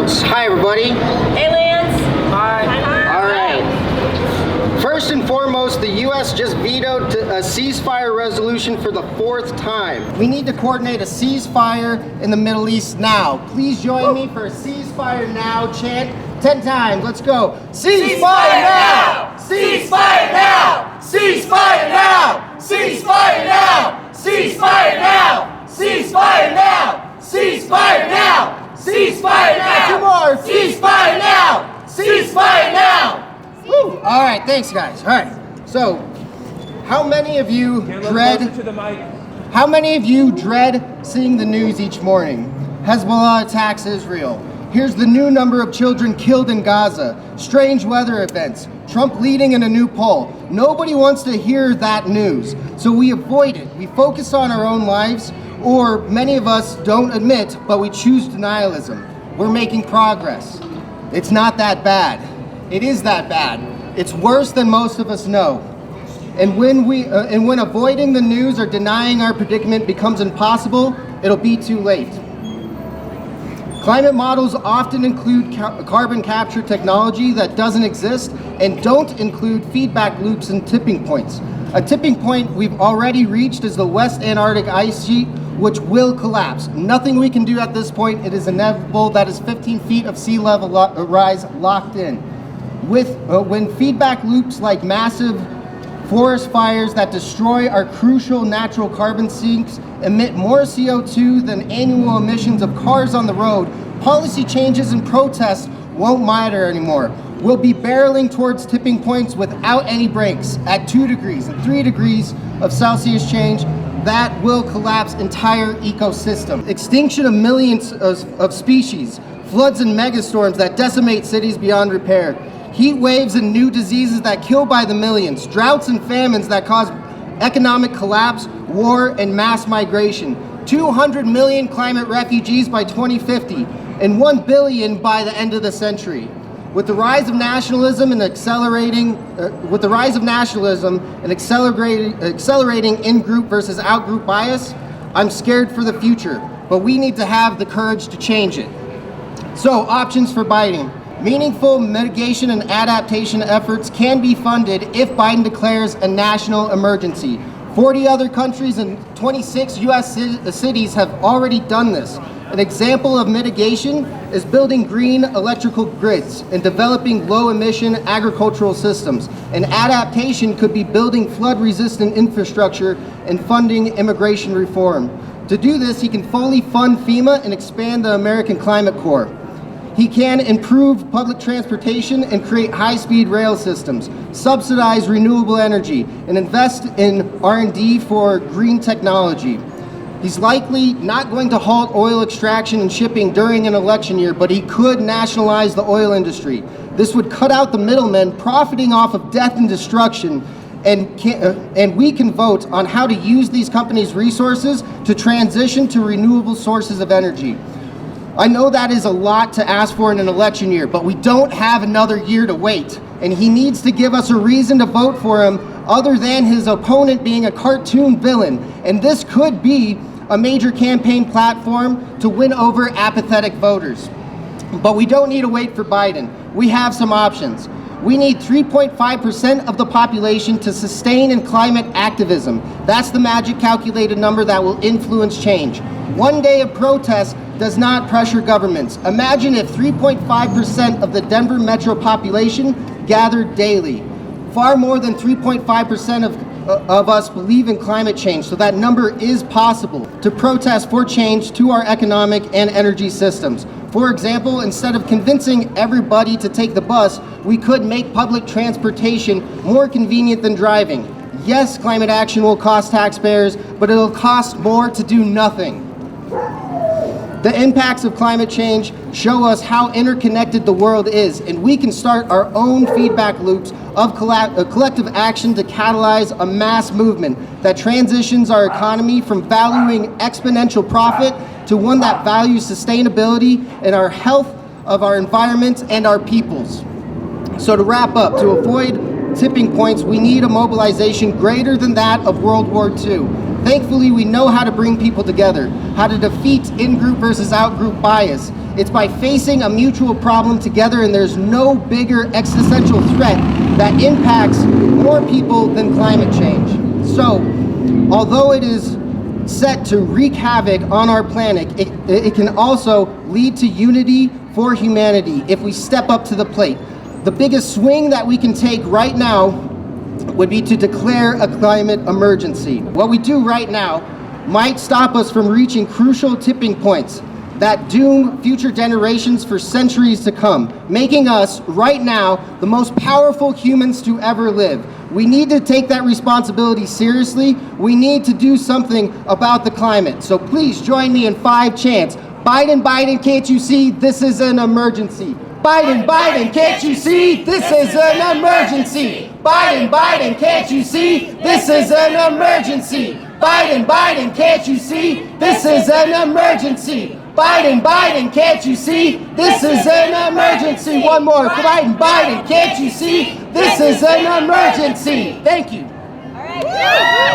Lance. Hi, everybody. Hey, Lance. Hi. All right. First and foremost, the U.S. just vetoed a ceasefire resolution for the 4th time. We need to coordinate a ceasefire in the Middle East now. Please join me for a ceasefire now chant 10 times. Let's go. Ceasefire now! Ceasefire now! Ceasefire now! Ceasefire now! Ceasefire now! Ceasefire now! Ceasefire now! Ceasefire now! Two more! Ceasefire now! Ceasefire now! Woo. All right, thanks, guys. All right. So, how many of you dread seeing the news each morning? Hezbollah attacks Israel. Here's the new number of children killed in Gaza. Strange weather events. Trump leading in a new poll. Nobody wants to hear that news, so we avoid it. We focus on our own lives, or many of us don't admit, but we choose denialism. We're making progress. It's not that bad. It is that bad. It's worse than most of us know. And when avoiding the news or denying our predicament becomes impossible, it'll be too late. Climate models often include carbon capture technology that doesn't exist and don't include feedback loops and tipping points. A tipping point we've already reached is the West Antarctic ice sheet, which will collapse. Nothing we can do at this point. It is inevitable. That is 15 feet of sea level rise locked in. When feedback loops like massive forest fires that destroy our crucial natural carbon sinks emit more CO2 than annual emissions of cars on the road, policy changes and protests won't matter anymore. We'll be barreling towards tipping points without any breaks. At 2 degrees and 3 degrees of Celsius change, that will collapse entire ecosystem. Extinction of millions of species, floods and megastorms that decimate cities beyond repair, heat waves and new diseases that kill by the millions, droughts and famines that cause economic collapse, war, and mass migration, 200 million climate refugees by 2050, and 1 billion by the end of the century. With the rise of nationalism and accelerating in-group versus out-group bias, I'm scared for the future, but we need to have the courage to change it. So, options for Biden. Meaningful mitigation and adaptation efforts can be funded if Biden declares a national emergency. 40 other countries and 26 U.S. cities have already done this. An example of mitigation is building green electrical grids and developing low-emission agricultural systems. An adaptation could be building flood-resistant infrastructure and funding immigration reform. To do this, he can fully fund FEMA and expand the American Climate Corps. He can improve public transportation and create high-speed rail systems, subsidize renewable energy, and invest in R&D for green technology. He's likely not going to halt oil extraction and shipping during an election year, but he could nationalize the oil industry. This would cut out the middlemen profiting off of death and destruction, and we can vote on how to use these companies' resources to transition to renewable sources of energy. I know that is a lot to ask for in an election year, but we don't have another year to wait. And he needs to give us a reason to vote for him other than his opponent being a cartoon villain. And this could be a major campaign platform to win over apathetic voters. But we don't need to wait for Biden. We have some options. We need 3.5% of the population to sustain in climate activism. That's the magic calculated number that will influence change. One day of protest does not pressure governments. Imagine if 3.5% of the Denver metro population gathered daily. Far more than 3.5% of us believe in climate change, so that number is possible to protest for change to our economic and energy systems. For example, instead of convincing everybody to take the bus, we could make public transportation more convenient than driving. Yes, climate action will cost taxpayers, but it'll cost more to do nothing. The impacts of climate change show us how interconnected the world is, and we can start our own feedback loops of collective action to catalyze a mass movement that transitions our economy from valuing exponential profit to one that values sustainability and our health of our environment and our peoples. So to wrap up, to avoid tipping points, we need a mobilization greater than that of World War II. Thankfully, we know how to bring people together, how to defeat in-group versus out-group bias, It's by facing a mutual problem together, and there's no bigger existential threat that impacts more people than climate change. So, although it is set to wreak havoc on our planet, it can also lead to unity for humanity if we step up to the plate. The biggest swing that we can take right now would be to declare a climate emergency. What we do right now might stop us from reaching crucial tipping points that doom future generations for centuries to come, making us, right now, the most powerful humans to ever live. We need to take that responsibility seriously. We need to do something about the climate. So please join me in 5 chants. Biden, Biden, can't you see this is an emergency? Biden, Biden, can't you see this is an emergency? Biden, Biden, can't you see this is an emergency? Biden, Biden, can't you see this is an emergency? Biden, Biden, can't you see this is an emergency? One more. Biden, Biden, can't you see this is an emergency? Thank you. All right.